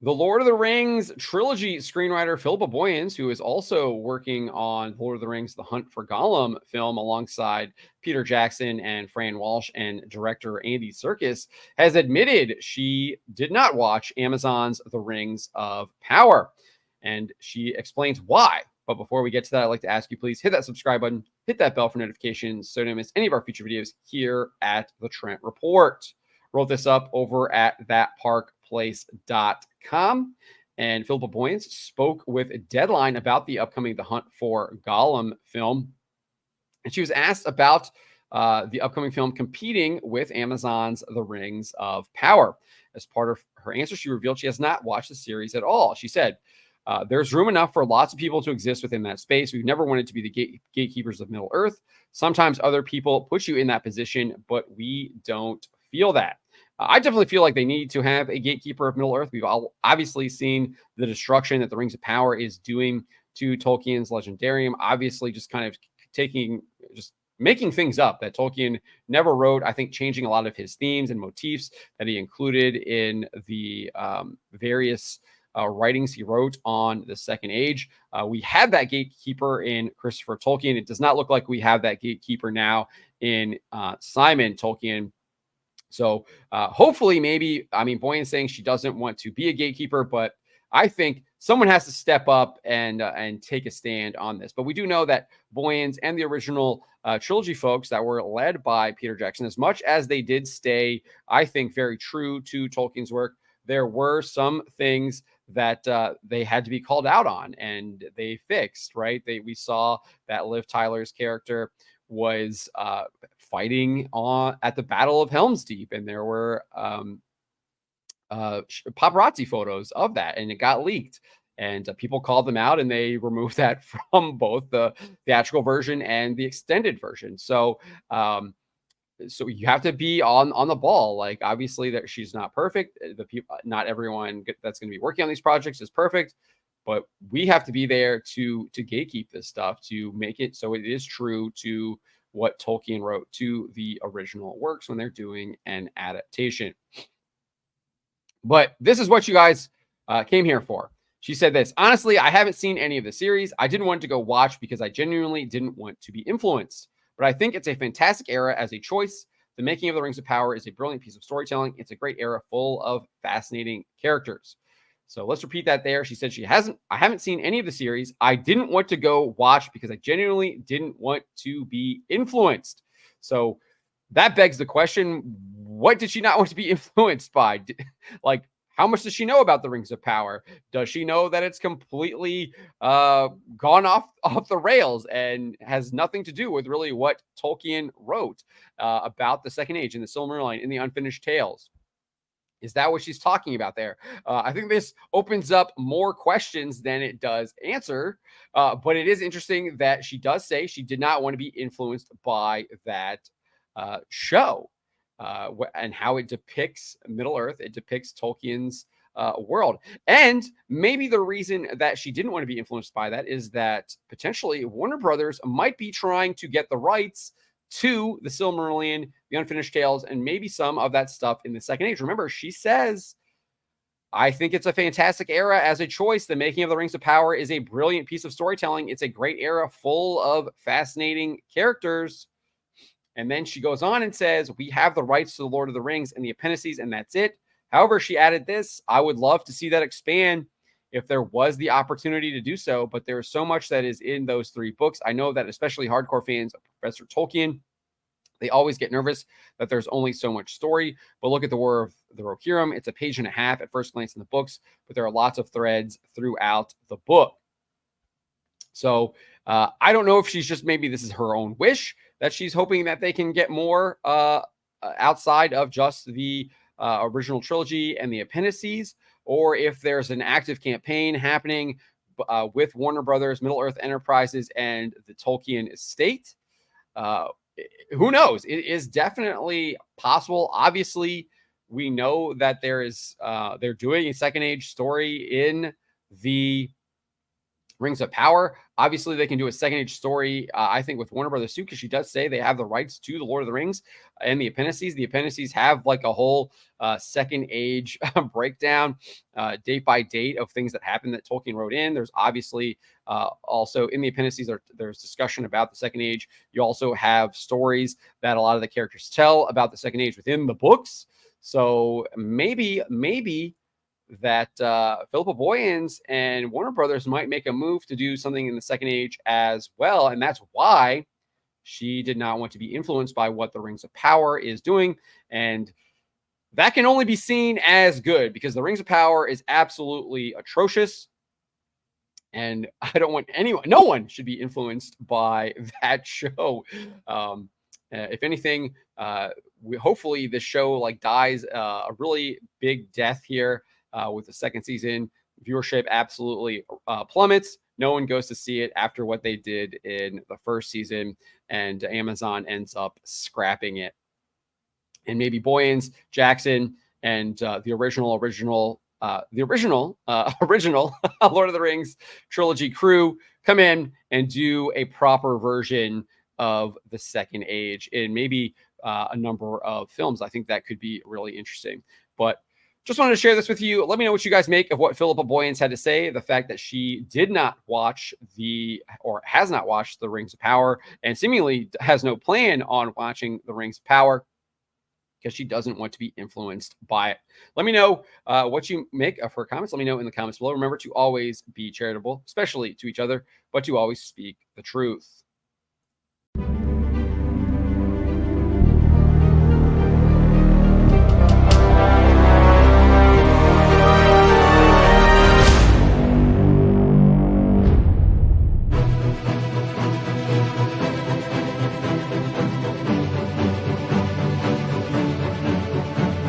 The Lord of the Rings trilogy screenwriter Philippa Boyens, who is also working on Lord of the Rings The Hunt for Gollum film alongside Peter Jackson and Fran Walsh and director Andy Serkis, has admitted she did not watch Amazon's The Rings of Power. And she explains why. But before we get to that, I'd like to ask you, please hit that subscribe button, hit that bell for notifications so you don't miss any of our future videos here at the Trent Report. Wrote this up over at thatparkplace.com. And Philippa Boyens spoke with Deadline about the upcoming The Hunt for Gollum film. And she was asked about the upcoming film competing with Amazon's The Rings of Power. As part of her answer, she revealed she has not watched the series at all. She said, there's room enough for lots of people to exist within that space. We've never wanted to be the gatekeepers of Middle Earth. Sometimes other people put you in that position, but we don't feel that. I definitely feel like they need to have a gatekeeper of Middle Earth. We've all obviously seen the destruction that the Rings of Power is doing to Tolkien's Legendarium. Obviously, just kind of making things up that Tolkien never wrote. I think changing a lot of his themes and motifs that he included in the various writings he wrote on the Second Age. We had that gatekeeper in Christopher Tolkien. It does not look like we have that gatekeeper now in Simon Tolkien. So hopefully, maybe, Boyan's saying she doesn't want to be a gatekeeper, but I think someone has to step up and take a stand on this. But we do know that Boyens and the original trilogy folks that were led by Peter Jackson, as much as they did stay, I think, very true to Tolkien's work, there were some things that they had to be called out on, and they fixed, right? We saw that Liv Tyler's character was fighting at the Battle of Helm's Deep, and there were paparazzi photos of that, and it got leaked, and people called them out, and they removed that from both the theatrical version and the extended version. So so you have to be on the ball. Like, obviously, that she's not perfect. The people, not everyone that's going to be working on these projects is perfect, but we have to be there to gatekeep this stuff, to make it so it is true to what Tolkien wrote to the original works when they're doing an adaptation. But this is what you guys came here for. She said this: honestly, I haven't seen any of the series. I didn't want to go watch because I genuinely didn't want to be influenced. But I think it's a fantastic era as a choice. The making of The Rings of Power is a brilliant piece of storytelling. It's a great era full of fascinating characters. So let's repeat that there. She said I haven't seen any of the series. I didn't want to go watch because I genuinely didn't want to be influenced. So that begs the question, what did she not want to be influenced by? Like, how much does she know about the Rings of Power? Does she know that it's completely gone off the rails and has nothing to do with really what Tolkien wrote about the Second Age and the Silmarillion and the Unfinished Tales? Is that what she's talking about there? I think this opens up more questions than it does answer. But it is interesting that she does say she did not want to be influenced by that show. And how it depicts Middle Earth, it depicts Tolkien's world. And maybe the reason that she didn't want to be influenced by that is that potentially Warner Brothers might be trying to get the rights to the Silmarillion, the Unfinished Tales, and maybe some of that stuff in the Second Age. Remember, she says, I think it's a fantastic era as a choice. The making of The Rings of Power is a brilliant piece of storytelling. It's a great era full of fascinating characters. And then she goes on and says, we have the rights to the Lord of the Rings and the appendices, and that's it. However, she added this: I would love to see that expand if there was the opportunity to do so, but there is so much that is in those three books. I know that especially hardcore fans of Professor Tolkien, they always get nervous that there's only so much story. But look at the War of the Rohirrim. It's a page and a half at first glance in the books, but there are lots of threads throughout the book. So I don't know if she's just, maybe this is her own wish, that she's hoping that they can get more outside of just the original trilogy and the appendices, or if there's an active campaign happening with Warner Brothers, Middle Earth Enterprises, and the Tolkien estate. Who knows? It is definitely possible. Obviously, we know that they're doing a Second Age story in the Rings of Power. Obviously, they can do a second age story, I think, with Warner Brothers too, because she does say they have the rights to the Lord of the Rings and the appendices. The appendices have like a whole second age breakdown, date by date of things that happened that Tolkien wrote in. There's obviously also in the appendices, there's discussion about the second age. You also have stories that a lot of the characters tell about the second age within the books. So maybe that Philippa Boyens and Warner Brothers might make a move to do something in the second age as well. And that's why she did not want to be influenced by what the Rings of Power is doing. And that can only be seen as good because the Rings of Power is absolutely atrocious. And I don't want anyone, no one should be influenced by that show. If anything, hopefully this show like dies a really big death here with the second season. Viewership absolutely plummets. No one goes to see it after what they did in the first season, and Amazon ends up scrapping it. And maybe Boyens, Jackson, and the original Lord of the Rings trilogy crew come in and do a proper version of the second age in maybe a number of films. I think that could be really interesting. But just wanted to share this with you. Let me know what you guys make of what Philippa Boyens had to say. The fact that she did not watch or has not watched the Rings of Power and seemingly has no plan on watching the Rings of Power because she doesn't want to be influenced by it. Let me know what you make of her comments. Let me know in the comments below. Remember to always be charitable, especially to each other, but to always speak the truth.